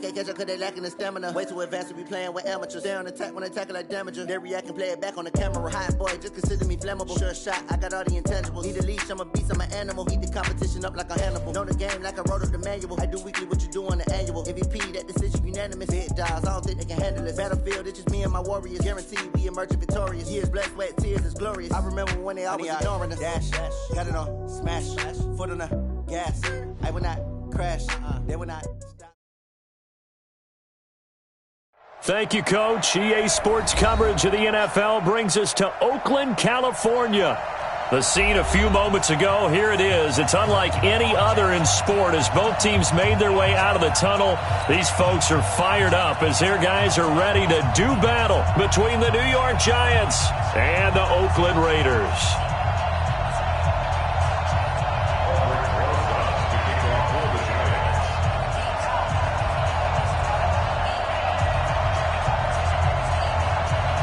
can't catch up cause they lacking the stamina. Way too advanced to be playing with amateurs. They on attack when they tackle like damager. They react and play it back on the camera. Hot boy, just consider me flammable. Sure shot, I got all the intangibles. Need a leash, I'm a beast, I'm an animal. Eat the competition up like a Hannibal. Know the game like I wrote up the manual. I do weekly what you do on the annual. MVP, that decision unanimous. Big dogs, I don't think they can handle it. Battlefield, it's just me and my warriors. Guaranteed we emerge victorious. Years, blood, sweat, tears, it's glorious. I remember when they always ignoring us. Dash, got it on, smash, foot on the gas. I will not crash, they will not stop. Thank you, Coach. EA Sports coverage of the NFL brings us to Oakland, California. The scene a few moments ago, here it is. It's unlike any other in sport as both teams made their way out of the tunnel. These folks are fired up as their guys are ready to do battle between the New York Giants and the Oakland Raiders.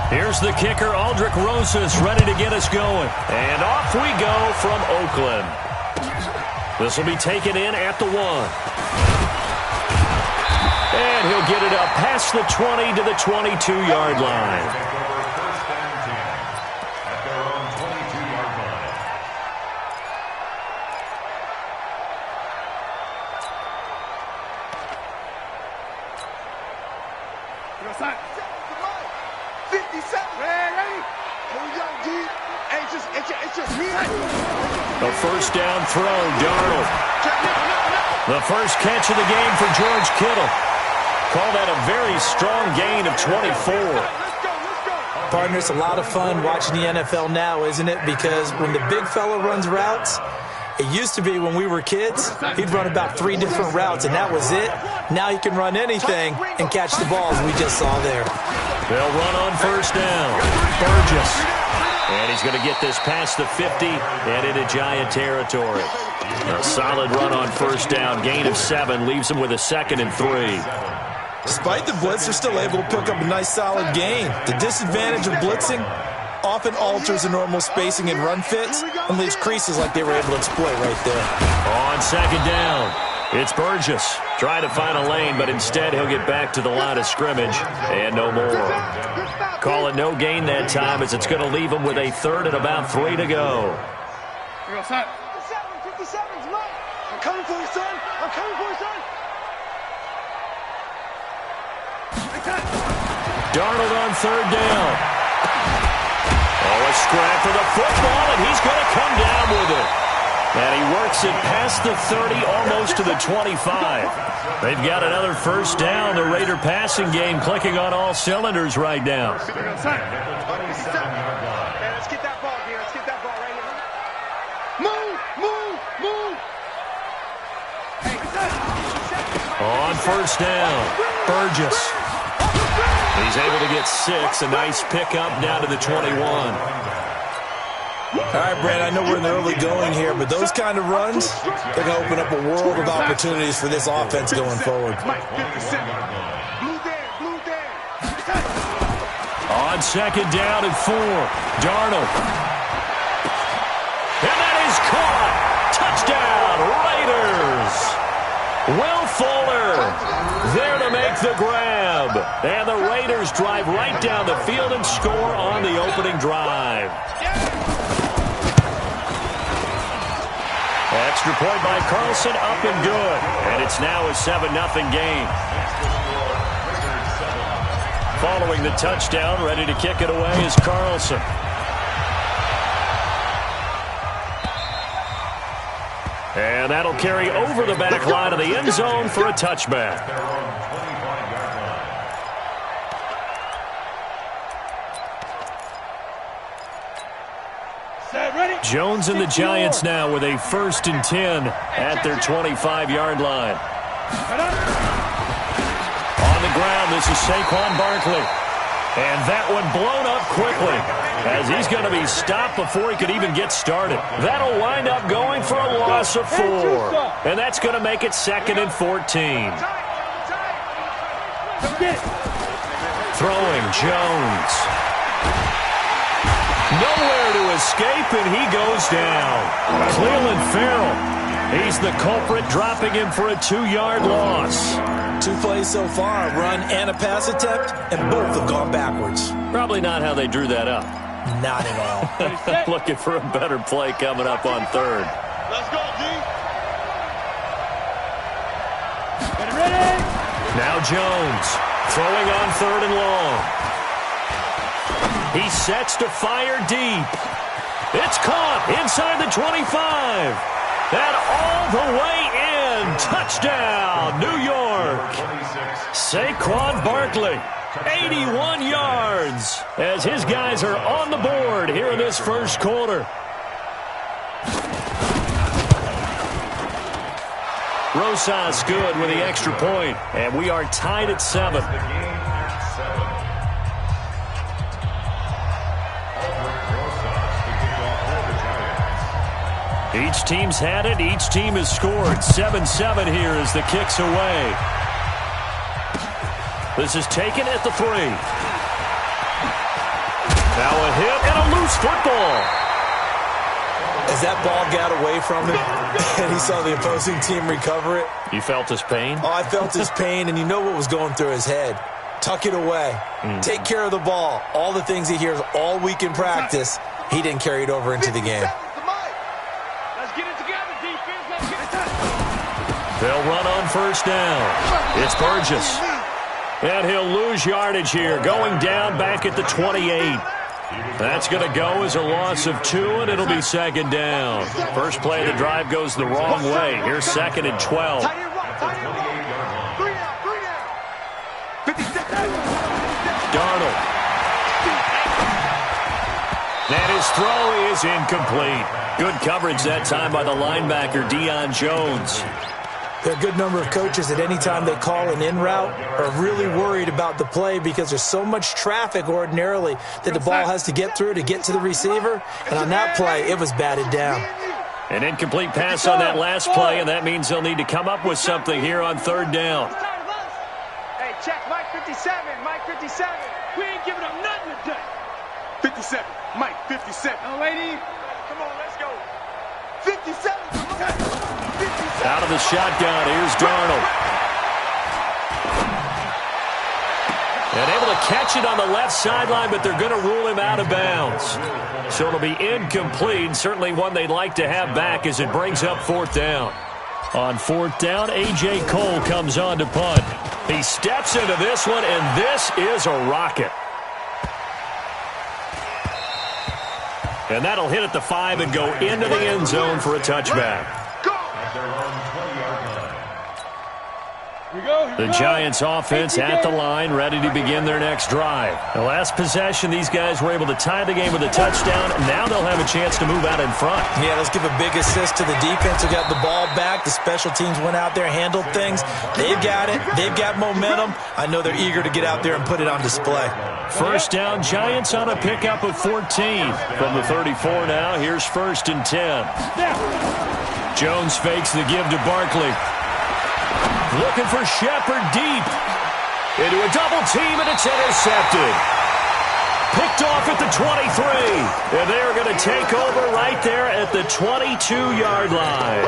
Here's the kicker, Aldrich Rosas, ready to get us going. And off we go from Oakland. This will be taken in at the 1. And he'll get it up past the 20 to the 22-yard line. A first down throw, Darnold. The first catch of the game for George Kittle. Call that a very strong gain of 24. Partner, it's a lot of fun watching the NFL now, isn't it? Because when the big fella runs routes, it used to be when we were kids, he'd run about 3 different routes, and that was it. Now he can run anything and catch the ball, as we just saw there. They'll run on first down. Burgess. And he's going to get this past the 50 and into Giant territory. A solid run on first down. Gain of 7 leaves him with a 2nd and 3. Despite the blitz, they're still able to pick up a nice solid gain. The disadvantage of blitzing often alters the normal spacing and run fits and leaves creases like they were able to exploit right there. On second down, it's Burgess. Trying to find a lane, but instead he'll get back to the line of scrimmage and no more. Call it no gain that time as it's going to leave him with a 3rd and about 3 to go. 57's mine. I'm coming for you, son. I'm coming for you, son. Darnold on 3rd down. Oh, a scrap for the football, and he's going to come down with it. And he works it past the 30, almost to the 25. They've got another first down. The Raider passing game clicking on all cylinders right now. Let's get that ball here. Let's get that ball right here. Move. On first down, Burgess. He's able to get 6. A nice pickup down to the 21. All right, Brad, I know we're in the early going here, but those kind of runs, they're going to open up a world of opportunities for this offense going forward. On second down and 4, Darnold. And that is caught. Touchdown, Raiders. Will Fuller there to make the grab. And the Raiders drive right down the field and score on the opening drive. Extra point by Carlson, up and good. And it's now a 7-0 game. Following the touchdown, ready to kick it away is Carlson. And that'll carry over the back line of the end zone for a touchback. Jones and the Giants now with a 1st and 10 at their 25-yard line. On the ground, this is Saquon Barkley. And that one blown up quickly as he's going to be stopped before he could even get started. That'll wind up going for a loss of 4. And that's going to make it 2nd and 14. Throwing Jones. Nowhere to escape, and he goes down. Cleveland Farrell, he's the culprit, dropping him for a 2-yard loss. 2 plays so far, a run and a pass attempt, and both have gone backwards. Probably not how they drew that up. Not at all. Looking for a better play coming up on third. Let's go, D. Get ready. Now Jones throwing on third and long. He sets to fire deep. It's caught inside the 25. And all the way in. Touchdown, New York. Saquon Barkley, 81 yards, as his guys are on the board here in this first quarter. Rosas good with the extra point, and we are tied at 7. Each team's had it. Each team has scored. 7-7 here as the kick's away. This is taken at the 3. Now a hit and a loose football. As that ball got away from him and he saw the opposing team recover it. You felt his pain? Oh, I felt his pain, and you know what was going through his head. Tuck it away. Take care of the ball. All the things he hears all week in practice, he didn't carry it over into the game. They'll run on first down. It's Burgess. And he'll lose yardage here, going down back at the 28. That's going to go as a loss of 2, and it'll be second down. First play of the drive goes the wrong way. Here's second and 12. Darnold. And his throw is incomplete. Good coverage that time by the linebacker, Deion Jones. There are a good number of coaches at any time they call an in route are really worried about the play because there's so much traffic ordinarily that the ball has to get through to get to the receiver. And on that play, it was batted down. An incomplete pass on that last play, and that means they'll need to come up with something here on third down. Hey, check Mike 57. Mike 57. We ain't giving up nothing today. 57. Mike 57. Oh, lady. Come on, let's go. 57. Out of the shotgun, here's Darnold. And able to catch it on the left sideline, but they're going to rule him out of bounds. So it'll be incomplete, certainly one they'd like to have back as it brings up fourth down. On fourth down, A.J. Cole comes on to punt. He steps into this one, and this is a rocket. And that'll hit at the 5 and go into the end zone for a touchback. The Giants offense at the line, ready to begin their next drive. The last possession, these guys were able to tie the game with a touchdown. Now they'll have a chance to move out in front. Yeah, let's give a big assist to the defense who got the ball back. The special teams went out there, handled things. They've got it. They've got momentum. I know they're eager to get out there and put it on display. First down, Giants on a pickup of 14. From the 34 now, here's first and 10. Jones fakes the give to Barkley. Looking for Shepard deep. Into a double team, and it's intercepted. Picked off at the 23. And they're going to take over right there at the 22-yard line.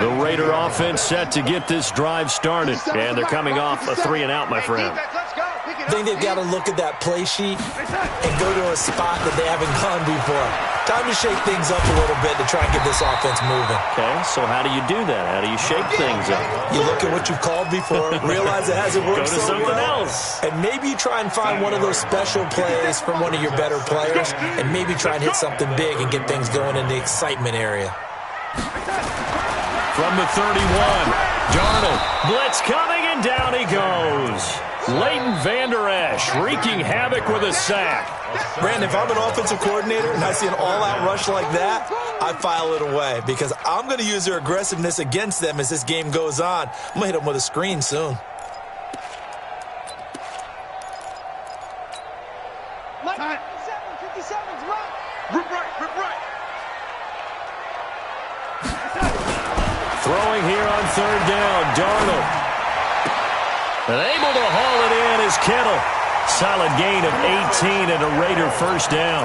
The Raider offense set to get this drive started. And they're coming off a 3-and-out, my friend. I think they've got to look at that play sheet and go to a spot that they haven't gone before. Time to shake things up a little bit to try and get this offense moving. Okay, so how do you do that? How do you shake things up? You look at what you've called before, realize it hasn't worked so well. Go to something else. And maybe you try and find one of those special plays from one of your better players, and maybe try and hit something big and get things going in the excitement area. From the 31, Darnold. Blitz coming, and down he goes. Leighton Vander Esch wreaking havoc with a sack. Brandon, if I'm an offensive coordinator and I see an all-out rush like that, I file it away because I'm going to use their aggressiveness against them as this game goes on. I'm going to hit them with a screen soon. Mike 57's right. Rip right. Throwing here on third down, Darnold. And able to haul it in is Kittle. Solid gain of 18 and a Raider first down.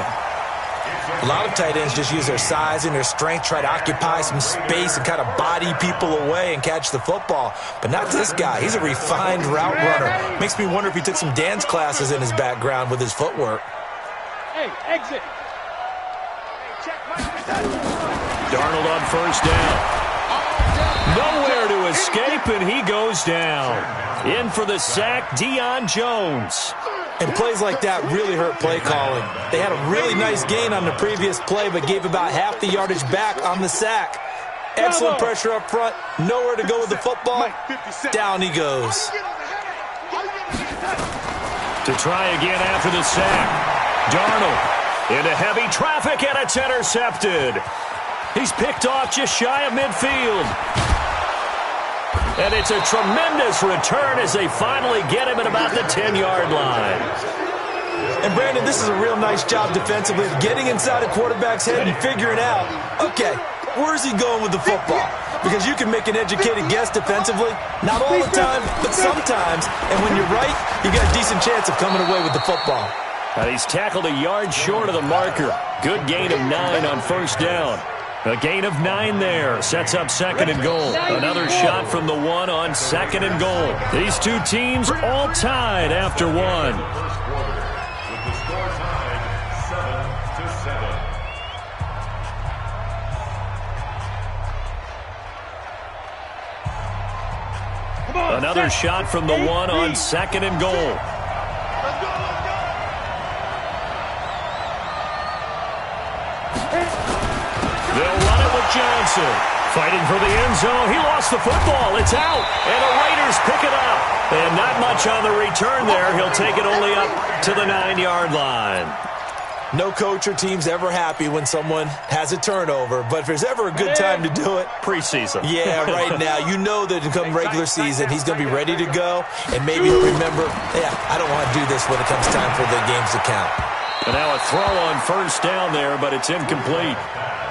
A lot of tight ends just use their size and their strength, try to occupy some space and kind of body people away and catch the football. But not this guy. He's a refined route runner. Makes me wonder if he took some dance classes in his background with his footwork. Hey, exit. Darnold on first down. Nowhere to escape, and he goes down. In for the sack, Deion Jones. And plays like that really hurt play calling. They had a really nice gain on the previous play, but gave about half the yardage back on the sack. Excellent pressure up front. Nowhere to go with the football. Down he goes. To try again after the sack. Darnold into heavy traffic, and it's intercepted. He's picked off just shy of midfield. And it's a tremendous return as they finally get him at about the 10-yard line. And, Brandon, this is a real nice job defensively of getting inside a quarterback's head and figuring out, okay, where's he going with the football? Because you can make an educated guess defensively. Not all the time, but sometimes. And when you're right, you got a decent chance of coming away with the football. And he's tackled a yard short of the marker. Good gain of 9 on first down. A gain of 9 there. Sets up second and goal. Another shot from the 1 on second and goal. These two teams all tied after 1. Another shot from the 1 on second and goal. They'll run it with Johnson. Fighting for the end zone. He lost the football. It's out. And the Raiders pick it up. And not much on the return there. He'll take it only up to the 9-yard line. No coach or team's ever happy when someone has a turnover, but if there's ever a good time to do it, preseason. Yeah, right now. You know that come regular season, he's going to be ready to go, and maybe he'll remember, I don't want to do this when it comes time for the games to count. And now a throw on first down there, but it's incomplete.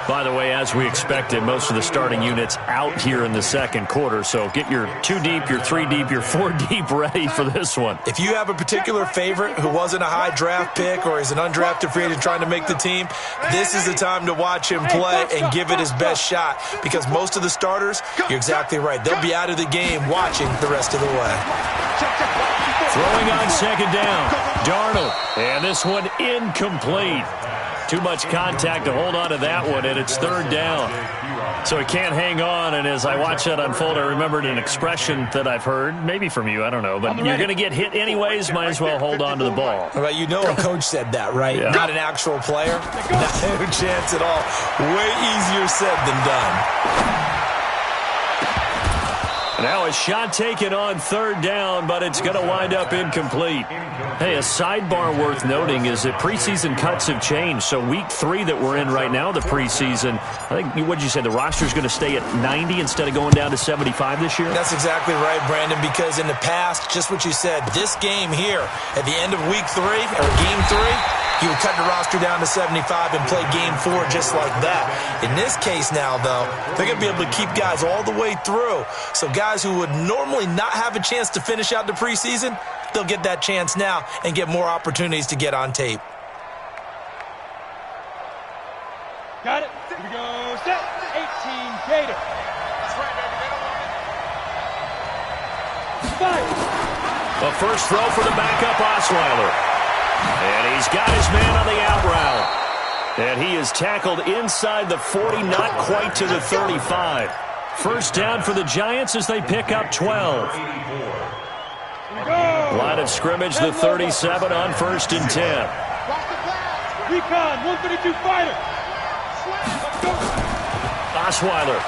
By the way, as we expected, most of the starting units out here in the second quarter. So get your 2 deep, your 3 deep, your 4 deep ready for this one. If you have a particular favorite who wasn't a high draft pick or is an undrafted free agent trying to make the team, this is the time to watch him play and give it his best shot. Because most of the starters, you're exactly right, they'll be out of the game watching the rest of the way. Throwing on second down, Darnold. And this one incomplete. Too much contact to hold on to that one, and it's third down. So he can't hang on, and as I watch that unfold, I remembered an expression that I've heard, maybe from you, I don't know, but you're going to get hit anyways, might as well hold on to the ball. Well, you know a coach said that, right? Yeah. Not an actual player. No chance at all. Way easier said than done. Now a shot taken on third down, but it's going to wind up incomplete. Hey, a sidebar worth noting is that preseason cuts have changed. So week 3 that we're in right now, the preseason, I think, what did you say, the roster's going to stay at 90 instead of going down to 75 this year? That's exactly right, Brandon, because in the past, just what you said, this game here, at the end of week 3, or game 3, you would cut the roster down to 75 and play game 4 just like that. In this case now, though, they're going to be able to keep guys all the way through. So guys who would normally not have a chance to finish out the preseason, they'll get that chance now and get more opportunities to get on tape. Got it. Here we go. Set. 18 Gator. That's right, baby. A first throw for the backup Osweiler. And he's got his man on the out route. And he is tackled inside the 40, not quite to the 35. First down for the Giants as they pick up 12. Line of scrimmage, the 37 on first and 10. Recon, 132 fighter. Osweiler.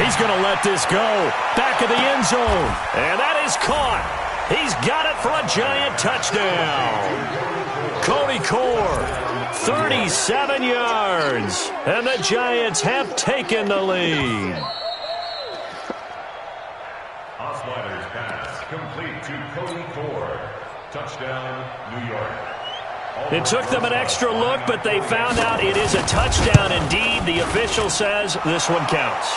He's going to let this go. Back of the end zone. And that is caught. He's got it for a Giant touchdown. Cody Core, 37 yards. And the Giants have taken the lead. Osweiler's pass complete to Cody Core. Touchdown, New York. It took them an extra look, but they found out it is a touchdown indeed. The official says this one counts.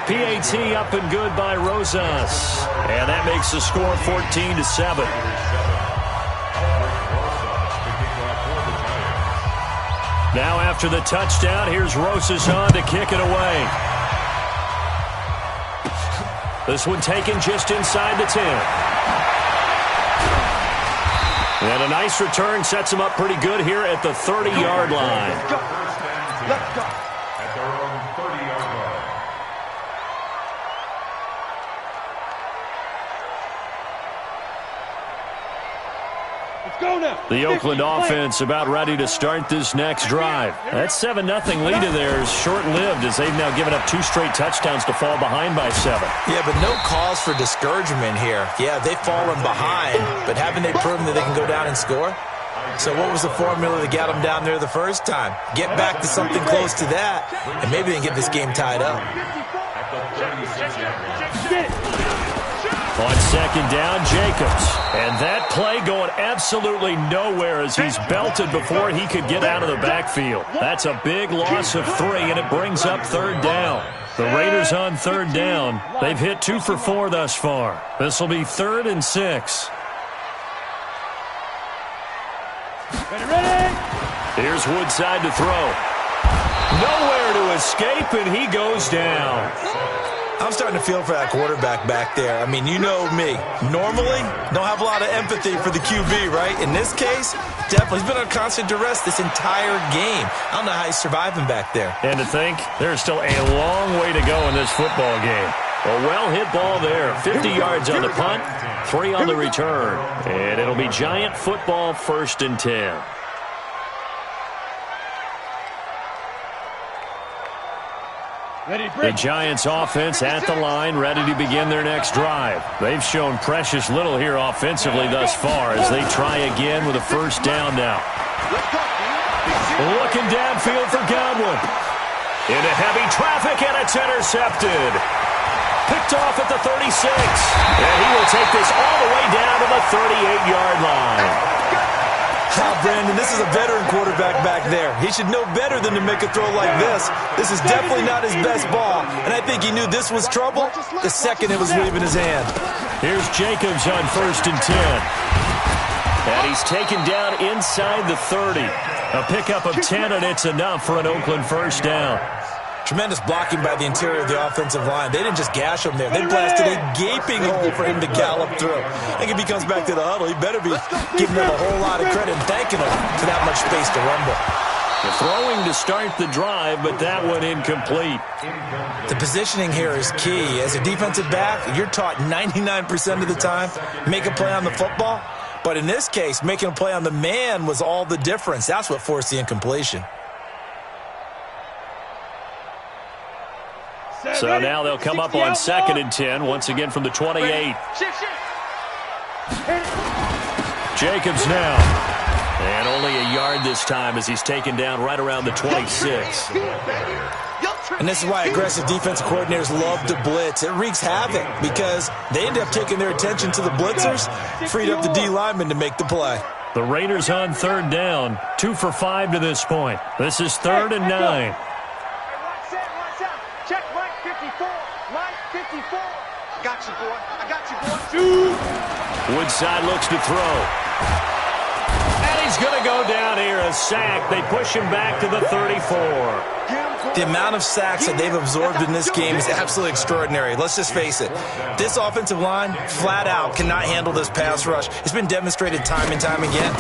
PAT up and good by Rosas. And that makes the score 14-7. Now after the touchdown, here's Rosas on to kick it away. This one taken just inside the 10. And a nice return sets him up pretty good here at the 30-yard line. Let's go. At their own 30-yard line. Let's go now. The Oakland offense about ready to start this next drive. That 7-0 lead of theirs short-lived as they've now given up 2 straight touchdowns to fall behind by 7. Yeah, but no cause for discouragement here. Yeah, they've fallen behind, but haven't they proven that they can go down and score? So what was the formula that got them down there the first time? Get back to something close to that, and maybe they can get this game tied up. On second down, Jacobs. And that play going absolutely nowhere as he's belted before he could get out of the backfield. That's a big loss of 3, and it brings up third down. The Raiders on third down. They've hit 2 for 4 thus far. This will be 3rd and 6. Ready? Here's Woodside to throw. Nowhere to escape, and he goes down. I'm starting to feel for that quarterback back there. I mean, you know me. Normally, don't have a lot of empathy for the QB, right? In this case, definitely. He's been on constant duress this entire game. I don't know how he's surviving back there. And to think, there's still a long way to go in this football game. A well-hit ball there. 50 yards on the punt, 3 on the return. And it'll be Giant football 1st and 10. The Giants offense at the line, ready to begin their next drive. They've shown precious little here offensively thus far as they try again with a first down now. Looking downfield for Godwin. Into heavy traffic, and it's intercepted. Picked off at the 36. And he will take this all the way down to the 38-yard line. Brandon, this is a veteran quarterback back there. He should know better than to make a throw like this. This is definitely not his best ball, and I think he knew this was trouble the second it was leaving his hand. Here's Jacobs on 1st and 10. And he's taken down inside the 30. A pickup of 10, and it's enough for an Oakland first down. Tremendous blocking by the interior of the offensive line. They didn't just gash him there. They blasted a gaping hole for him to gallop through. I think if he comes back to the huddle, he better be giving them a whole lot of credit and thanking them for that much space to rumble. The throwing to start the drive, but that one incomplete. The positioning here is key. As a defensive back, you're taught 99% of the time, make a play on the football. But in this case, making a play on the man was all the difference. That's what forced the incompletion. So now they'll come up on 2nd and 10, once again from the 28. Jacobs now. And only a yard this time as he's taken down right around the 26. And this is why aggressive defensive coordinators love to blitz. It wreaks havoc because they end up taking their attention to the blitzers, freed up the D lineman to make the play. The Raiders on third down, 2 for 5 to this point. This is 3rd and 9. Check Mike 54. Mike 54. Got you, boy. I got you, boy. Woodside looks to throw. And he's going to go down here, a sack. They push him back to the 34. The amount of sacks that they've absorbed in this game is absolutely extraordinary. Let's just face it. This offensive line, flat out, cannot handle this pass rush. It's been demonstrated time and time again.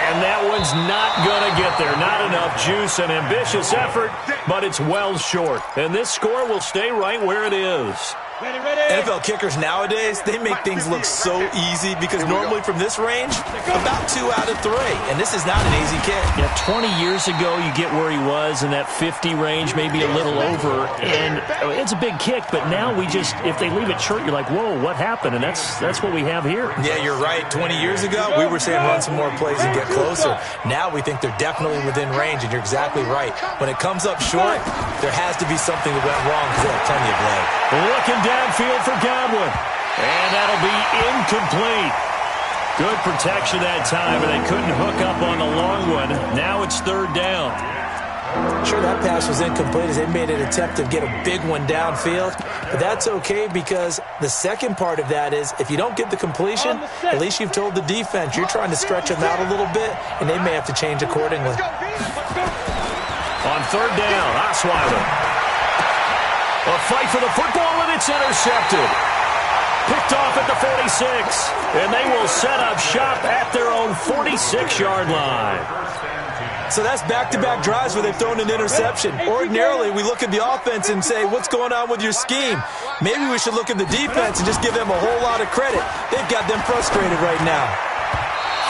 And that one's not going to get there. Not enough juice, an ambitious effort, but it's well short. And this score will stay right where it is. Ready, ready. NFL kickers nowadays, they make things look so easy because normally from this range, about 2 out of 3. And this is not an easy kick. Yeah, 20 years ago, you get where he was in that 50 range, maybe a little over. And it's a big kick, but now we just, if they leave it short, you're like, whoa, what happened? And that's what we have here. Yeah, you're right. 20 years ago, we were saying run some more plays and get closer. Now we think they're definitely within range, and you're exactly right. When it comes up short, there has to be something that went wrong because they have plenty of leg. Looking downfield for Godwin. And that'll be incomplete. Good protection that time, but they couldn't hook up on the long one. Now it's 3rd down. Sure, that pass was incomplete as they made an attempt to get a big one downfield. But that's okay because the second part of that is if you don't get the completion, at least you've told the defense you're trying to stretch them out a little bit, and they may have to change accordingly. On third down, Osweiler. A fight for the football, and it's intercepted. Picked off at the 46, and they will set up shop at their own 46-yard line. So that's back-to-back drives where they've thrown an interception. Ordinarily, we look at the offense and say, what's going on with your scheme? Maybe we should look at the defense and just give them a whole lot of credit. They've got them frustrated right now.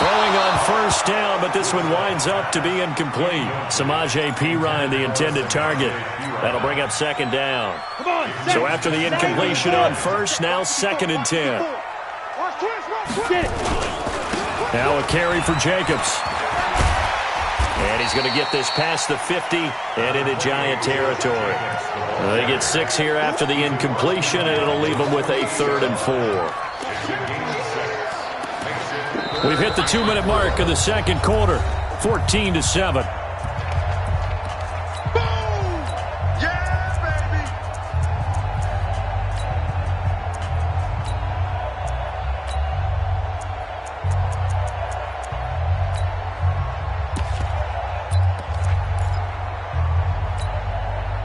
Throwing on first down, but this one winds up to be incomplete. Samaje Perine, the intended target. That'll bring up second down. So after the incompletion on first, now 2nd and 10. Now a carry for Jacobs. And he's going to get this past the 50 and into Giant territory. They get 6 here after the incompletion, and it'll leave them with a 3rd and 4. We've hit the 2-minute mark of the second quarter, 14-7.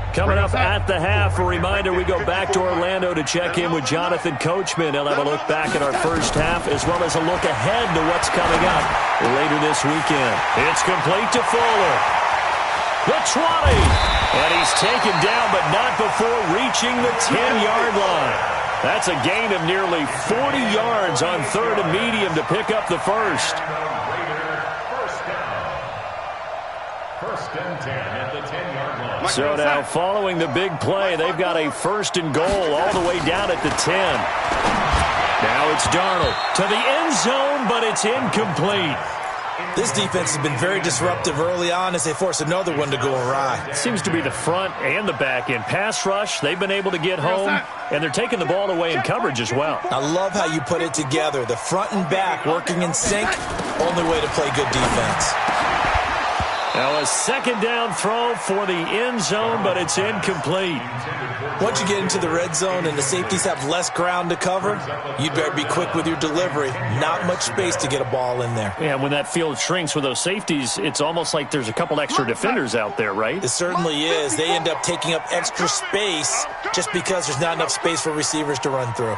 Coming up at the half, a reminder, we go back to Orlando to check in with Jonathan Coachman. He'll have a look back at our first half as well as a look ahead to what's coming up later this weekend. It's complete to Fuller. The 20. And he's taken down, but not before reaching the 10-yard line. That's a gain of nearly 40 yards on 3rd and medium to pick up the first. First and 10 at the 10-yard line. So now following the big play, they've got a 1st and goal all the way down at the 10. Now it's Darnold to the end zone, but it's incomplete. This defense has been very disruptive early on as they force another one to go awry. It seems to be the front and the back end. Pass rush, they've been able to get home, and they're taking the ball away in coverage as well. I love how you put it together. The front and back working in sync, only way to play good defense. Now a 2nd down throw for the end zone, but it's incomplete. Once you get into the red zone and the safeties have less ground to cover, you better be quick with your delivery. Not much space to get a ball in there. Yeah, when that field shrinks with those safeties, it's almost like there's a couple extra defenders out there, right? It certainly is. They end up taking up extra space just because there's not enough space for receivers to run through.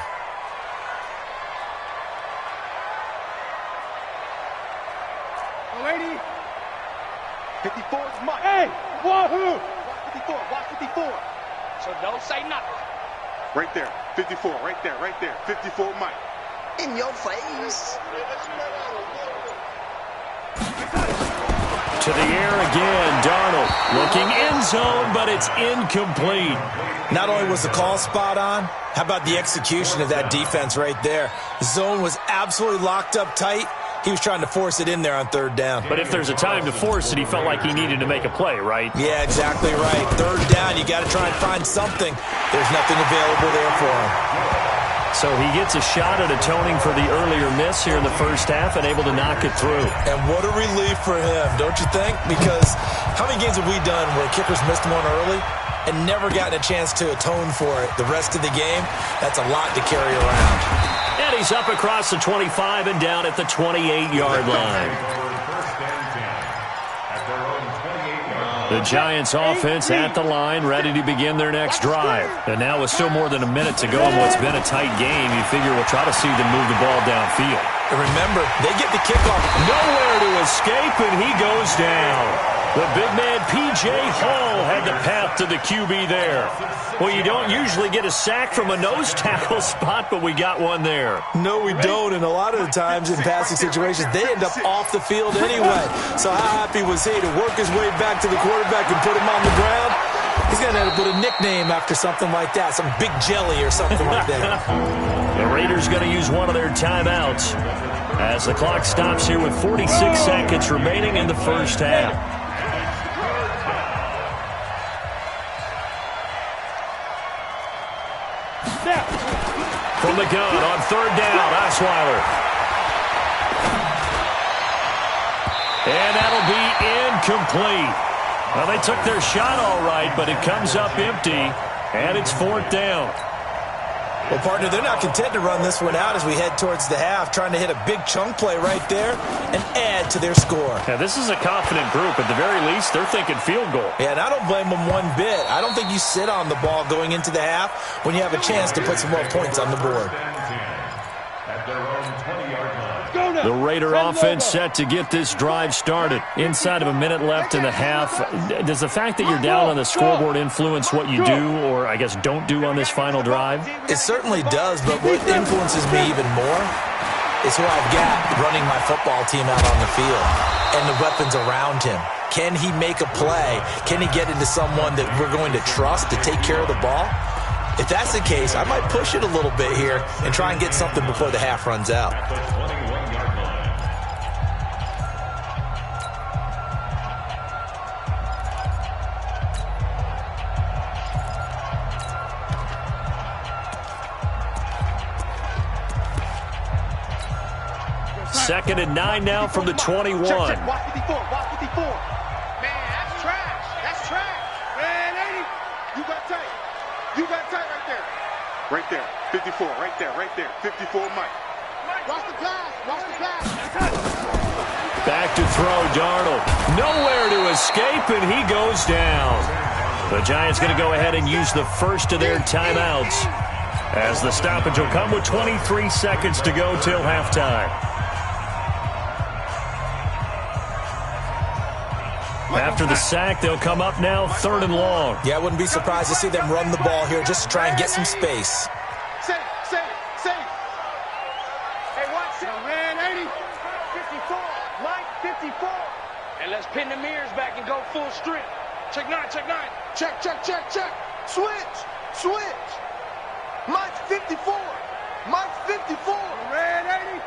Lady. 54 is Mike. Hey, wahoo! Watch 54, watch 54. So don't say nothing. Right there, 54, right there, right there. 54 Mike. In your face. To the air again, Darnold looking end zone, but it's incomplete. Not only was the call spot on, how about the execution of that defense right there? The zone was absolutely locked up tight. He was trying to force it in there on 3rd down. But if there's a time to force it, he felt like he needed to make a play, right? Yeah, exactly right. 3rd down, you got to try and find something. There's nothing available there for him. So he gets a shot at atoning for the earlier miss here in the first half and able to knock it through. And what a relief for him, don't you think? Because how many games have we done where kickers missed one early and never gotten a chance to atone for it the rest of the game? That's a lot to carry around. And he's up across the 25 and down at the 28-yard line. The Giants offense at the line, ready to begin their next drive. And now with still more than a minute to go in what's been a tight game, you figure we'll try to see them move the ball downfield. And remember, they get the kickoff. Nowhere to escape, and he goes down. The big man, P.J. Hall, had the path to the QB there. Well, you don't usually get a sack from a nose tackle spot, but we got one there. No, we don't, and a lot of the times in passing situations, they end up off the field anyway. So how happy was he to work his way back to the quarterback and put him on the ground? He's going to have to put a nickname after something like that, some big jelly or something like that. The Raiders going to use one of their timeouts as the clock stops here with 46 seconds remaining in the first half. From the gun on 3rd down, Osweiler. And that'll be incomplete. Well, they took their shot all right, but it comes up empty, and it's 4th down. Well, partner, they're not content to run this one out as we head towards the half, trying to hit a big chunk play right there and add to their score. Yeah, this is a confident group. At the very least, they're thinking field goal. Yeah, and I don't blame them one bit. I don't think you sit on the ball going into the half when you have a chance to put some more points on the board. At their own 20-yard line. The Raider offense set to get this drive started. Inside of a minute left in the half. Does the fact that you're down on the scoreboard influence what you do, or I guess don't do on this final drive? It certainly does, but what influences me even more is who I've got running my football team out on the field and the weapons around him. Can he make a play? Can he get into someone that we're going to trust to take care of the ball? If that's the case, I might push it a little bit here and try and get something before the half runs out. At the 21-yard line. Second and 9 now from the 21. Check. Watch 54. Watch 54. Man, that's trash. That's trash. Man, 80. You got tight. You got tight right there. Right there. 54. Right there. Right there. 54, Mike. Watch the pass. Watch the pass. Back to throw, Darnold. Nowhere to escape, and he goes down. The Giants going to go ahead and use the first of their timeouts, as the stoppage will come with 23 seconds to go till halftime. After the sack, they'll come up now 3rd and long. Yeah, I wouldn't be surprised to see them run the ball here just to try and get some space. Safe. Hey, watch it. Man, 80. 54. Mike, 54. And let's pin the mirrors back and go full strength. Check 9. Check. Switch. Mike, 54. Mike, 54. Man, 80.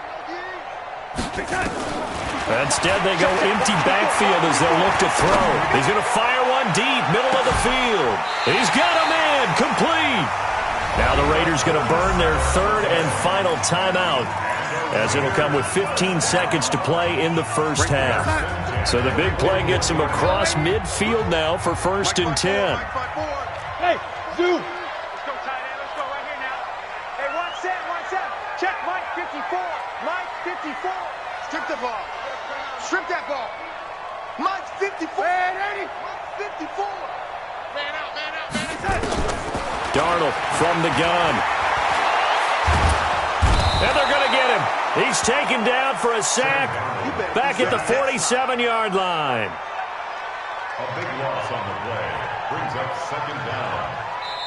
Instead, they go empty backfield as they'll look to throw. He's going to fire one deep, middle of the field. He's got a man, complete. Now the Raiders going to burn their 3rd and final timeout, as it'll come with 15 seconds to play in the first half. So the big play gets him across midfield now for 1st and 10. Hey, zoom. Let's go, tight end. Let's go right here now. Hey, one set. Check Mike, 54. Mike, 54. Strip the ball. Strip that ball. Mike, 54. Man, 80. 54. Man out. Darnold from the gun. And they're going to get him. He's taken down for a sack back at the 47-yard line. A big loss on the play. Brings up 2nd down.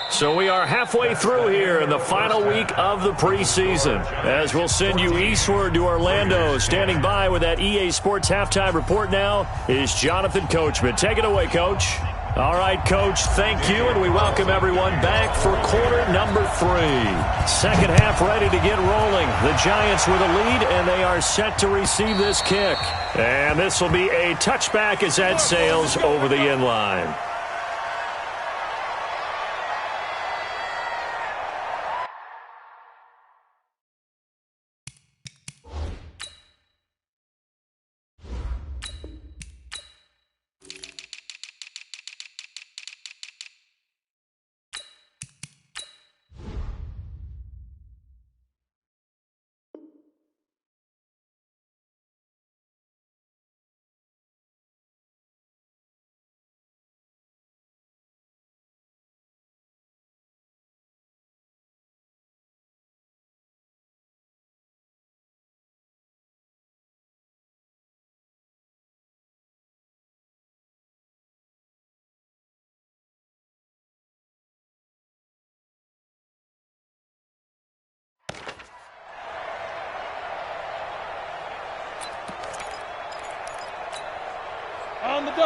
So we are halfway through here in the final week of the preseason, as we'll send you eastward to Orlando. Standing by with that EA Sports halftime report now is Jonathan Coachman. Take it away, Coach. All right, Coach, thank you, and we welcome everyone back for quarter number 3. Second half ready to get rolling. The Giants with a lead, and they are set to receive this kick. And this will be a touchback as that sails over the end line.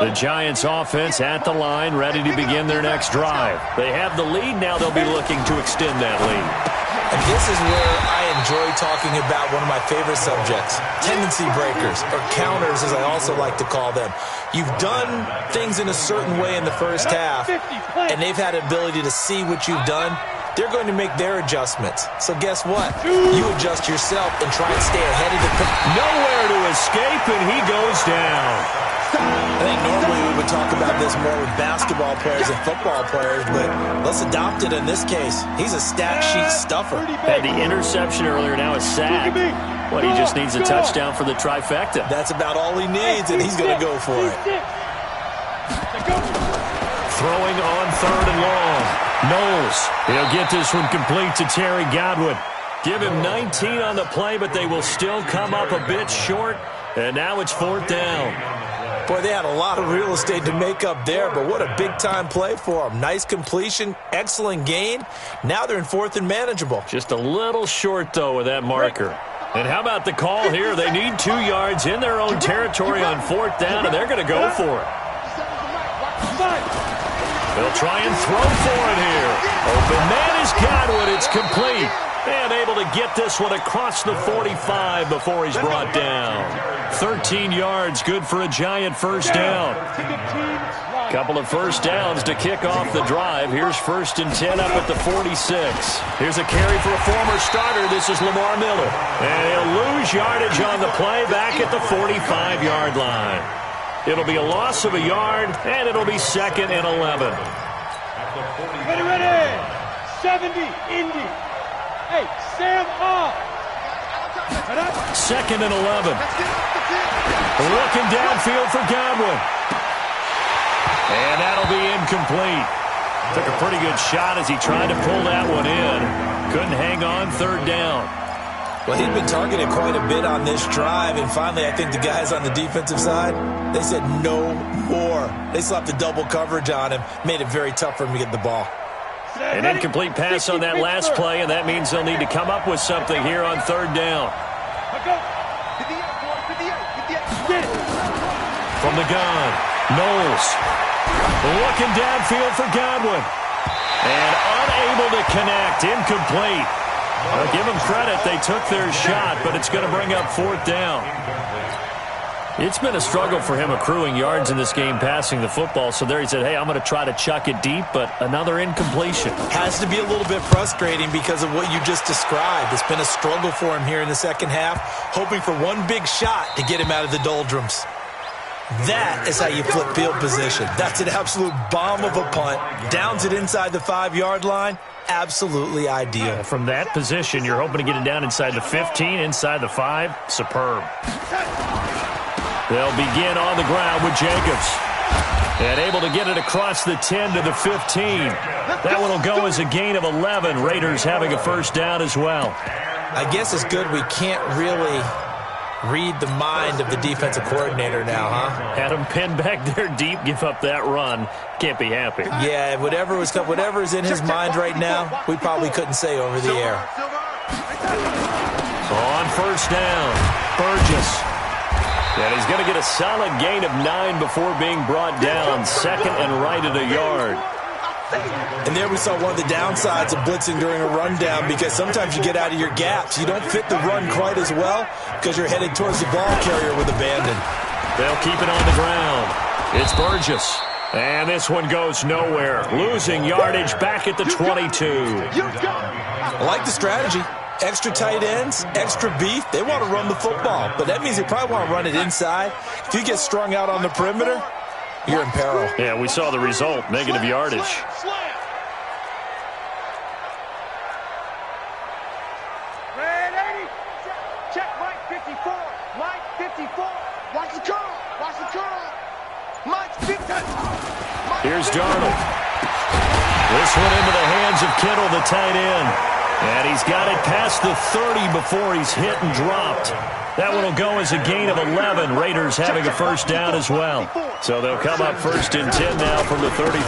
The Giants offense at the line, ready to begin their next drive. They have the lead. Now they'll be looking to extend that lead. And this is where I enjoy talking about one of my favorite subjects, tendency breakers, or counters as I also like to call them. You've done things in a certain way in the first half, and they've had an ability to see what you've done. They're going to make their adjustments. So guess what? You adjust yourself and try and stay ahead of the... Nowhere to escape, and he goes down. I think normally we would talk about this more with basketball players and football players, but let's adopt it in this case. He's a stat sheet stuffer. Had the interception earlier, now a sack. Well, he just needs a touchdown for the trifecta. That's about all he needs, and he's going to go for it. Throwing on 3rd and long. Knowles, he'll get this one complete to Terry Godwin. Give him 19 on the play, but they will still come up a bit short, and now it's 4th down. Boy, they had a lot of real estate to make up there, but what a big-time play for them. Nice completion, excellent gain. Now they're in 4th and manageable. Just a little short, though, with that marker. And how about the call here? They need 2 yards in their own territory on 4th down, and they're going to go for it. They'll try and throw for it here. Open man is Godwin. It's complete. And able to get this one across the 45 before he's brought down. 13 yards, good for a giant first down. Couple of first downs to kick off the drive. Here's 1st and 10 up at the 46. Here's a carry for a former starter. This is Lamar Miller. And he'll lose yardage on the play back at the 45-yard line. It'll be a loss of a yard, and it'll be 2nd and 11. Ready. 70, Indy. Hey, Sam off. 2nd and 11. Looking downfield for Godwin. And that'll be incomplete. Took a pretty good shot as he tried to pull that one in. Couldn't hang on 3rd down. Well, he'd been targeted quite a bit on this drive, and finally I think the guys on the defensive side, they said no more. They slapped the double coverage on him, made it very tough for him to get the ball. An incomplete pass on that last play, and that means they'll need to come up with something here on 3rd down. From the gun, Knowles looking downfield for Godwin. And unable to connect, incomplete. I'll give them credit, they took their shot, but it's going to bring up 4th down. It's been a struggle for him accruing yards in this game passing the football, so there he said, hey, I'm going to try to chuck it deep, but another incompletion. Has to be a little bit frustrating because of what you just described. It's been a struggle for him here in the second half, hoping for one big shot to get him out of the doldrums. That is how you flip field position. That's an absolute bomb of a punt. Downs it inside the 5-yard line. Absolutely ideal. From that position, you're hoping to get it down inside the 15, inside the 5. Superb. They'll begin on the ground with Jacobs. And able to get it across the 10 to the 15. That one will go as a gain of 11. Raiders having a first down as well. I guess it's good we can't really read the mind of the defensive coordinator now, huh? Had him pinned back there deep, give up that run. Can't be happy. Yeah, whatever is in his mind right now, we probably couldn't say over the air. On first down, Burgess. And he's going to get a solid gain of 9 before being brought down. 2nd and right at a yard. And there we saw one of the downsides of blitzing during a rundown, because sometimes you get out of your gaps. You don't fit the run quite as well because you're headed towards the ball carrier with abandon. They'll keep it on the ground. It's Burgess. And this one goes nowhere. Losing yardage back at the 22. I like the strategy. Extra tight ends, extra beef. They want to run the football, but that means they probably want to run it inside. If you get strung out on the perimeter, you're in peril. Yeah, we saw the result, negative yardage. Ready? Check Mike 54. Mike 54. Watch the curl. Watch the curl. Mike 50. Here's Darnold. This one into the hands of Kittle, the tight end. And he's got it past the 30 before he's hit and dropped. That one will go as a gain of 11. Raiders having a first down as well. So they'll come up 1st and 10 now from the 33.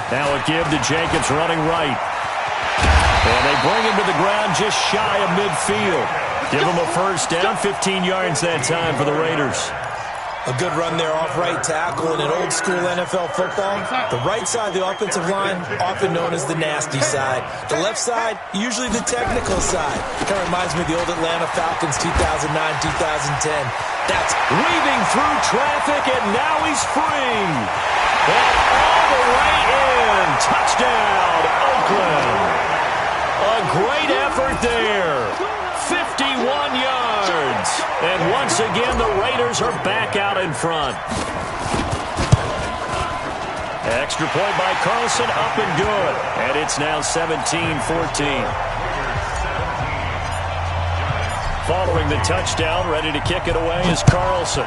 Now a give to Jacobs running right. And they bring him to the ground just shy of midfield. Give him a first down, 15 yards that time for the Raiders. A good run there off right tackle in an old-school NFL football. The right side of the offensive line, often known as the nasty side. The left side, usually the technical side. Kind of reminds me of the old Atlanta Falcons 2009-2010. That's weaving through traffic, and now he's free. And all the way in. Touchdown, Oakland. A great effort there. 51 yards. And once again, the Raiders are back out in front. Extra point by Carlson, up and good. And it's now 17-14. Following the touchdown, ready to kick it away is Carlson.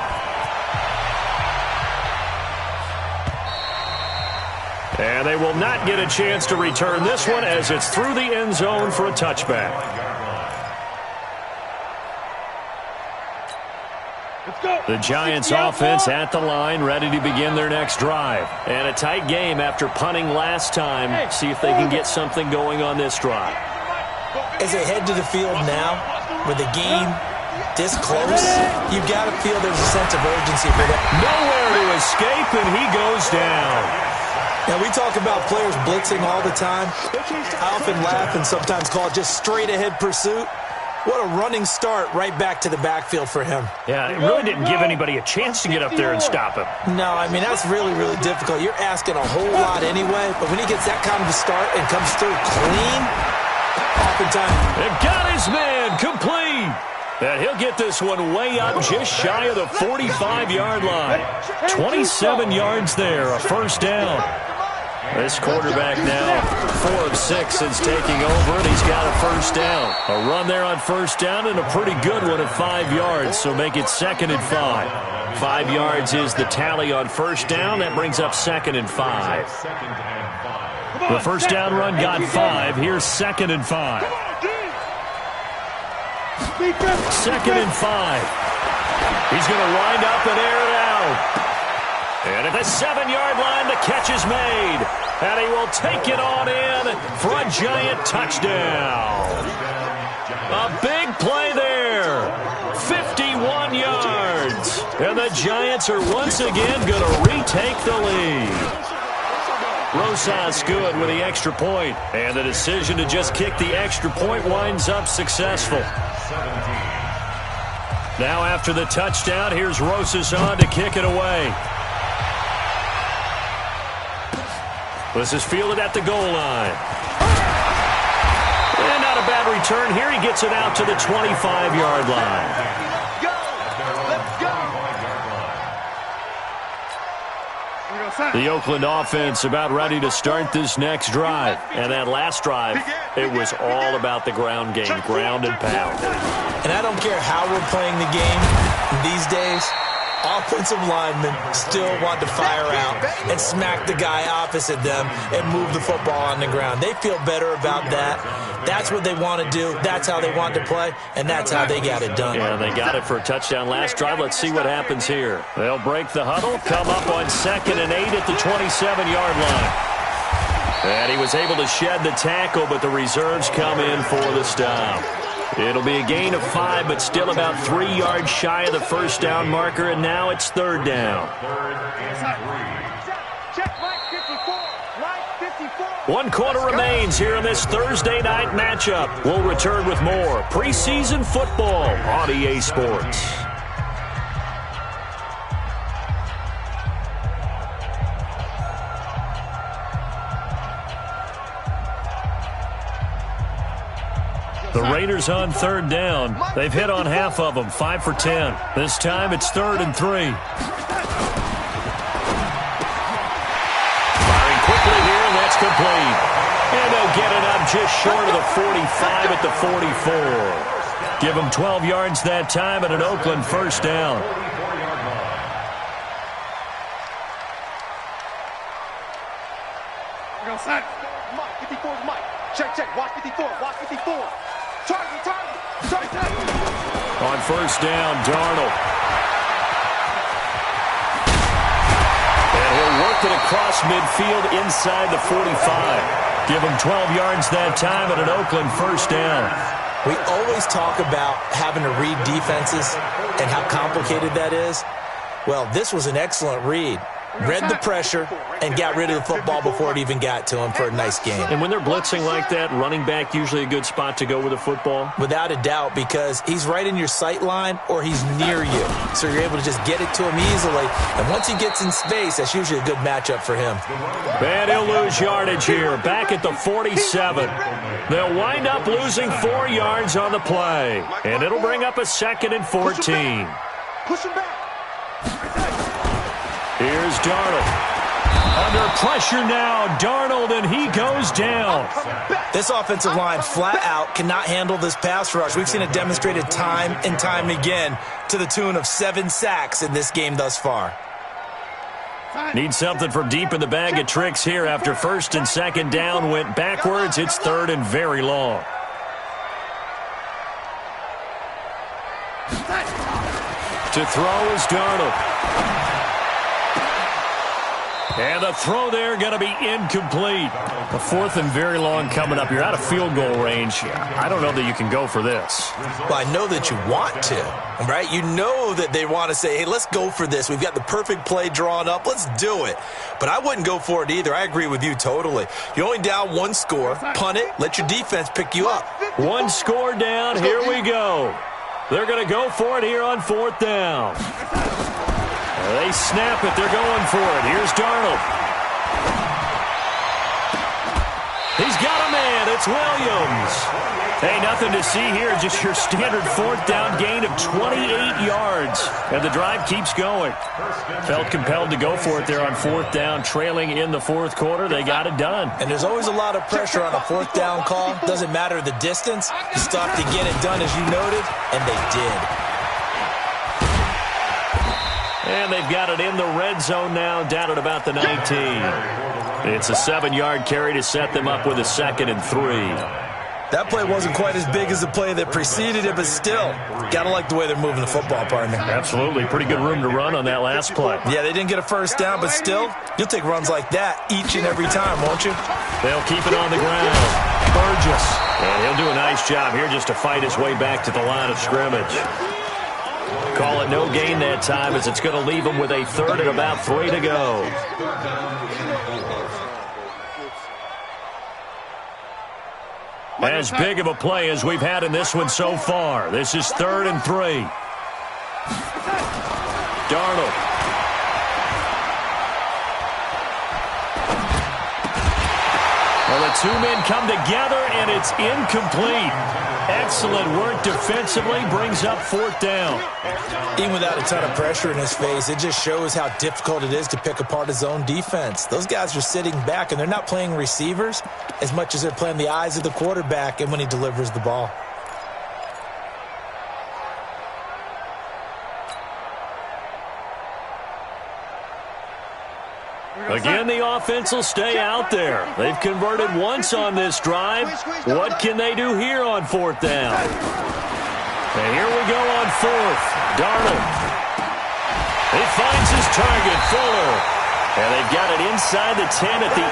And they will not get a chance to return this one as it's through the end zone for a touchback. The Giants offense at the line, ready to begin their next drive. And a tight game after punting last time. See if they can get something going on this drive. As they head to the field now, with the game this close, you've got to feel there's a sense of urgency for them. Nowhere to escape, and he goes down. Now, we talk about players blitzing all the time. I often laugh and sometimes call it just straight-ahead pursuit. What a running start right back to the backfield for him. Yeah, it really didn't give anybody a chance to get up there and stop him. No, I mean, that's really, really difficult. You're asking a whole lot anyway, but when he gets that kind of a start and comes through clean, oftentimes... It got his man complete. And he'll get this one way up just shy of the 45-yard line. 27 yards there, a first down. This quarterback now 4 of 6 since taking over, and he's got a first down. A run there on first down and a pretty good one at 5 yards, so make it 2nd and 5. 5 yards is the tally on first down. That brings up 2nd and 5. The first down run got 5. Here's 2nd and 5. 2nd and 5. He's going to wind up and air it out. And at the 7-yard line, the catch is made. And he will take it on in for a Giant touchdown. A big play there. 51 yards. And the Giants are once again going to retake the lead. Rosas good with the extra point. And the decision to just kick the extra point winds up successful. Now after the touchdown, here's Rosas on to kick it away. This is fielded at the goal line. And not a bad return here. He gets it out to the 25-yard line. The Oakland offense about ready to start this next drive. And that last drive, it was all about the ground game, ground and pound. And I don't care how we're playing the game these days, offensive linemen still want to fire out and smack the guy opposite them and move the football on the ground. They feel better about that. That's what they want to do. That's how they want to play, and that's how they got it done. Yeah, they got it for a touchdown last drive. Let's see what happens here. They'll break the huddle, come up on 2nd and 8 at the 27-yard line. And he was able to shed the tackle, but the reserves come in for the stop. It'll be a gain of 5, but still about 3 yards shy of the first down marker, and now it's 3rd down. 1 quarter remains here in this Thursday night matchup. We'll return with more preseason football on EA Sports. The Raiders on 3rd down. They've hit on half of them, 5 for 10. This time it's 3rd and 3. Firing quickly here, and that's complete. And they'll get it up just short of the 45 at the 44. Give them 12 yards that time at an Oakland first down. Mike, 54 is Mike. Check, watch 54, watch 54. Target. On first down, Darnold. And he'll work it across midfield inside the 45. Give him 12 yards that time at an Oakland first down. We always talk about having to read defenses and how complicated that is. Well, this was an excellent read. Read the pressure and got rid of the football before it even got to him for a nice game. And when they're blitzing like that, running back usually a good spot to go with the football? Without a doubt, because he's right in your sight line or he's near you. So you're able to just get it to him easily. And once he gets in space, that's usually a good matchup for him. And he'll lose yardage here, back at the 47. They'll wind up losing 4 yards on the play. And it'll bring up a 2nd and 14. Push him back. Here's Darnold. Under pressure now, Darnold, and he goes down. This offensive line flat out cannot handle this pass rush. We've seen it demonstrated time and time again to the tune of 7 sacks in this game thus far. Need something from deep in the bag of tricks here after first and second down went backwards. It's third and very long. To throw is Darnold. And the throw there going to be incomplete. The fourth and very long coming up. You're out of field goal range. I don't know that you can go for this. Well, I know that you want to, right? You know that they want to say, hey, let's go for this. We've got the perfect play drawn up. Let's do it. But I wouldn't go for it either. I agree with you totally. You're only down 1 score. Punt it. Let your defense pick you up. 1 score down. Here we go. They're going to go for it here on 4th down. They snap it. They're going for it. Here's Darnold. He's got a man. It's Williams. Hey, nothing to see here. Just your standard 4th down gain of 28 yards. And the drive keeps going. Felt compelled to go for it there on 4th down. Trailing in the 4th quarter. They got it done. And there's always a lot of pressure on a 4th down call. Doesn't matter the distance. You still have to get it done as you noted. And they did. And they've got it in the red zone now, down at about the 19. It's a 7-yard carry to set them up with a 2nd and 3. That play wasn't quite as big as the play that preceded it, but still, got to like the way they're moving the football, partner. Absolutely. Pretty good room to run on that last play. Yeah, they didn't get a first down, but still, you'll take runs like that each and every time, won't you? They'll keep it on the ground. Burgess. And he'll do a nice job here just to fight his way back to the line of scrimmage. Call it no gain that time as it's going to leave them with a 3rd and about 3 to go. As big of a play as we've had in this one so far. This is 3rd and 3. Darnold. Well, the 2 men come together, and it's incomplete. Excellent work defensively, brings up 4th down. Even without a ton of pressure in his face, it just shows how difficult it is to pick apart his own defense. Those guys are sitting back, and they're not playing receivers as much as they're playing the eyes of the quarterback and when he delivers the ball. Again, the offense will stay out there. They've converted once on this drive. What can they do here on 4th down? And here we go on 4th. Darnold. He finds his target, Fuller. And they've got it inside the 10 at the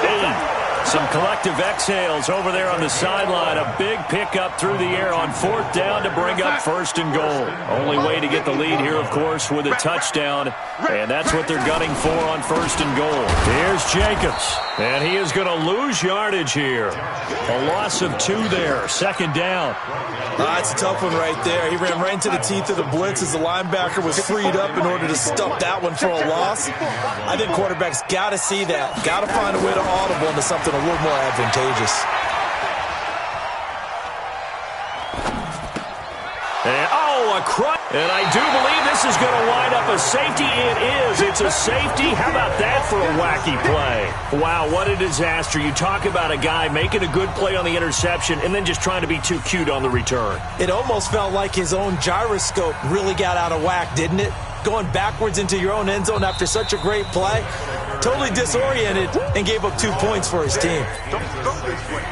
8. Some collective exhales over there on the sideline. A big pickup through the air on 4th down to bring up 1st and goal. Only way to get the lead here, of course, with a touchdown. And that's what they're gunning for on 1st and goal. Here's Jacobs. And he is going to lose yardage here. A loss of 2 there. 2nd down. That's a tough one right there. He ran right into the teeth of the blitz as the linebacker was freed up in order to stuff that one for a loss. I think quarterbacks got to see that. Got to find a way to audible into something a little more advantageous. And, a crunch. And I do believe this is going to wind up a safety. It is. It's a safety. How about that for a wacky play? Wow, what a disaster. You talk about a guy making a good play on the interception and then just trying to be too cute on the return. It almost felt like his own gyroscope really got out of whack, didn't it? Going backwards into your own end zone after such a great play. Totally disoriented and gave up 2 points for his team. Don't go this way.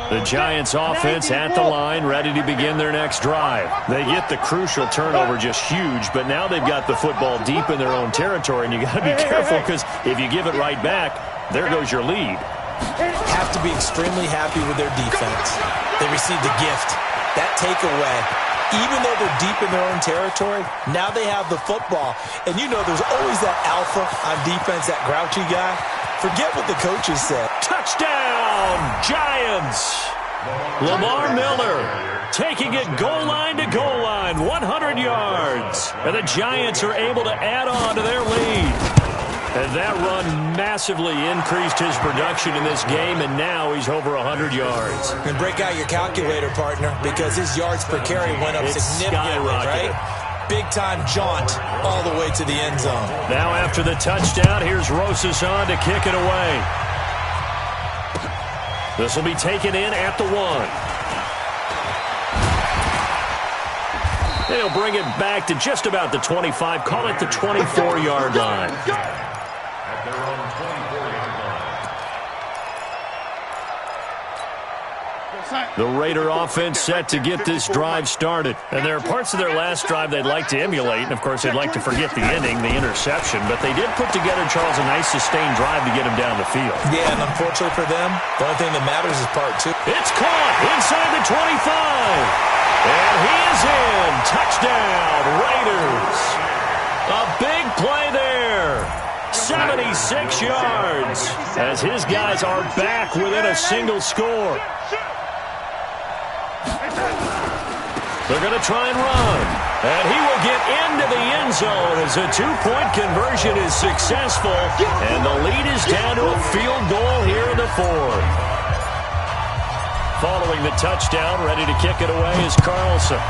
The Giants offense at the line, ready to begin their next drive. They get the crucial turnover, just huge, but now they've got the football deep in their own territory, and you got to be careful because if you give it right back, there goes your lead. Have to be extremely happy with their defense. They received a gift. That takeaway, even though they're deep in their own territory, now they have the football. And you know there's always that alpha on defense, that grouchy guy. Forget what the coaches said. Touchdown, Giants! Lamar Miller taking it goal line to goal line, 100 yards. And the Giants are able to add on to their lead. And that run massively increased his production in this game, and now he's over 100 yards. And break out your calculator, partner, because his yards per carry went up significantly, right? Big-time jaunt all the way to the end zone. Now after the touchdown, here's Rosas on to kick it away. This will be taken in at the 1. And he'll bring it back to just about the 25. Call it the 24-yard line. At their own 24-yard line. The Raider offense set to get this drive started. And there are parts of their last drive they'd like to emulate. And, of course, they'd like to forget the ending, the interception. But they did put together, Charles, a nice sustained drive to get him down the field. Yeah, and unfortunately for them, the only thing that matters is part 2. It's caught inside the 25. And he is in. Touchdown, Raiders. A big play there. 76 yards as his guys are back within a single score. They're going to try and run. And he will get into the end zone as a 2-point conversion is successful. And the lead is down to a field goal here in the 4th. Following the touchdown, ready to kick it away is Carlson.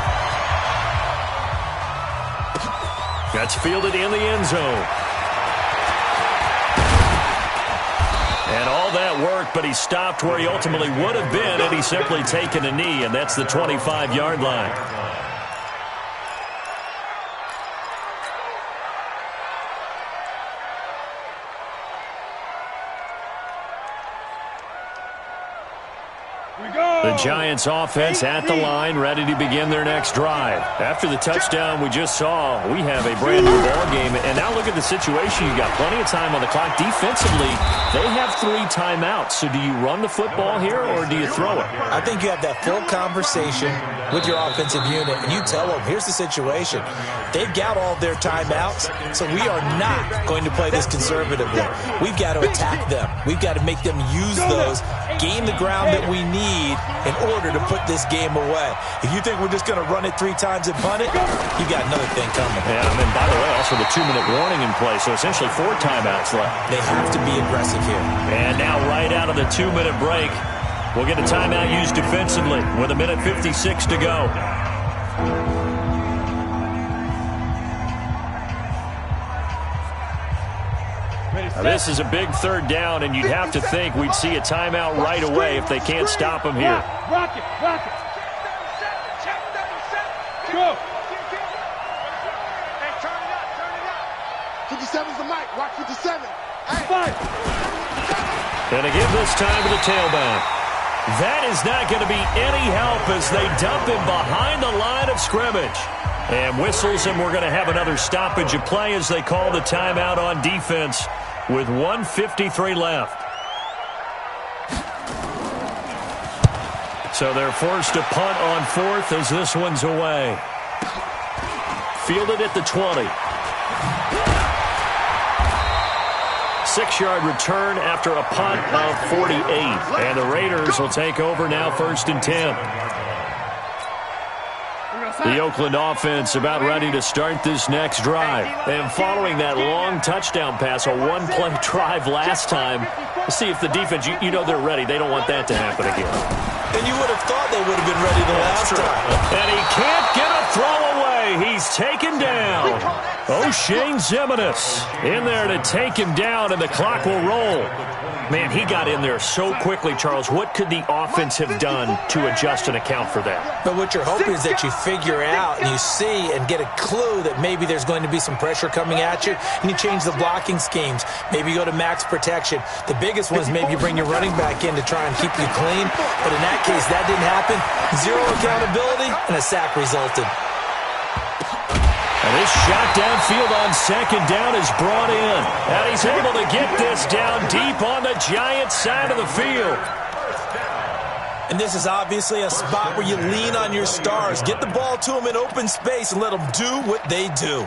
That's fielded in the end zone. And all that work, but he stopped where he ultimately would have been had he simply taken a knee, and that's the 25-yard line. The Giants offense at the line, ready to begin their next drive. After the touchdown we just saw, we have a brand new ball game. And now look at the situation. You've got plenty of time on the clock. Defensively, they have 3 timeouts. So do you run the football here or do you throw it? I think you have that full conversation with your offensive unit, and you tell them, here's the situation. They've got all their timeouts, so we are not going to play this conservatively. We've got to attack them. We've got to make them use those, gain the ground that we need in order to put this game away. If you think we're just going to run it 3 times and punt it, you got another thing coming. Yeah, and by the way, also the 2-minute warning in play, so essentially 4 timeouts left. They have to be aggressive here. And now right out of the 2-minute break, we'll get a timeout used defensively with 1:56 to go. Now, this is a big 3rd down, and you'd have to think we'd see a timeout right away if they can't stop him here. Rock it. Go. Hey, turn it up. 57's the mic. Rock 57. Fight. And to give this time to the tailback. That is not going to be any help as they dump him behind the line of scrimmage. And whistles, and we're going to have another stoppage of play as they call the timeout on defense with 1:53 left. So they're forced to punt on 4th as this one's away. Fielded at the 20. 6-yard return after a punt of 48. And the Raiders will take over now 1st and 10. The Oakland offense about ready to start this next drive. And following that long touchdown pass, a 1-play drive last time, see if the defense, you know they're ready. They don't want that to happen again. And you would have thought they would have been ready the last time. And he can't get a throw away. He's taken down. O'Shane Ximines in there to take him down, and the clock will roll. Man, he got in there so quickly, Charles. What could the offense have done to adjust and account for that? But what you're hoping is that you figure out and you see and get a clue that maybe there's going to be some pressure coming at you, and you change the blocking schemes. Maybe you go to max protection. The biggest one is maybe you bring your running back in to try and keep you clean. But in that case, that didn't happen. 0 accountability, and a sack resulted. And this shot downfield on 2nd down is brought in. And he's able to get this down deep on the Giants side of the field. And this is obviously a spot where you lean on your stars. Get the ball to them in open space and let them do what they do.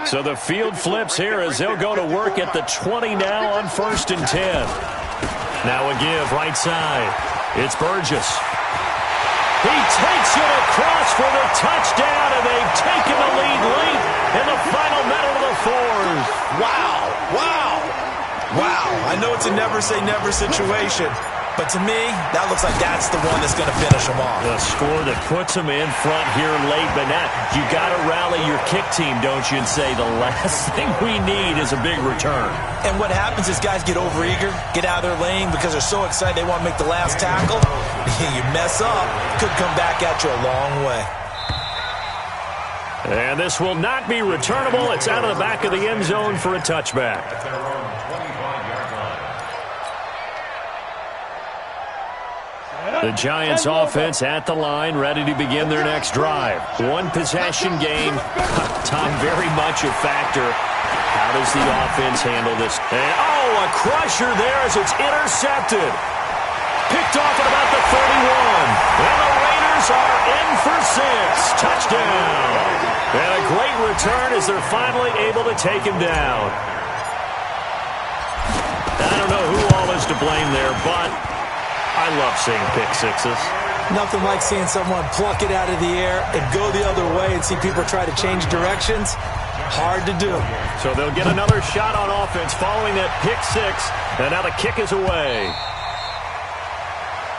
So the field flips here as they'll go to work at the 20 now on 1st and 10. Now a give right side. It's Burgess. He takes it across for the touchdown, and they've taken the lead late in the final minute of the fourth. Wow. Wow. Wow. I know it's a never-say-never situation, but to me, that looks like that's the one that's going to finish them off. The score that puts them in front here late, but now you got to rally your kick team, don't you, and say the last thing we need is a big return. And what happens is guys get overeager, get out of their lane because they're so excited they want to make the last tackle. You mess up, could come back at you a long way. And this will not be returnable. It's out of the back of the end zone for a touchback. The Giants offense at the line, ready to begin their next drive. One possession game. Time very much a factor. How does the offense handle this? And, a crusher there as it's intercepted. Picked off at about the 31. And the Raiders are in for 6. Touchdown. And a great return as they're finally able to take him down. I don't know who all is to blame there, but I love seeing pick sixes. Nothing like seeing someone pluck it out of the air and go the other way and see people try to change directions. Hard to do. So they'll get another shot on offense following that pick six, and now the kick is away.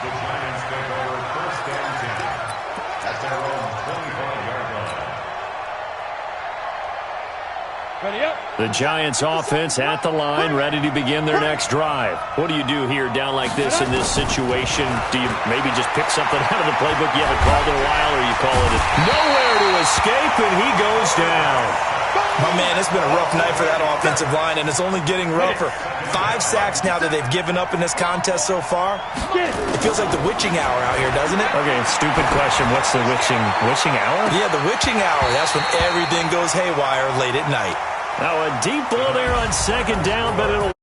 The Giants take over first and 10 at their own 25-yard line. Ready up. The Giants offense at the line, ready to begin their next drive. What do you do here down like this in this situation? Do you maybe just pick something out of the playbook you haven't called in a while, or you call it nowhere to escape, and he goes down? My man, it's been a rough night for that offensive line, and it's only getting rougher. 5 sacks now that they've given up in this contest so far. It feels like the witching hour out here, doesn't it? Okay, stupid question. What's the witching hour? Yeah, the witching hour. That's when everything goes haywire late at night. Now a deep ball there on second down, but it'll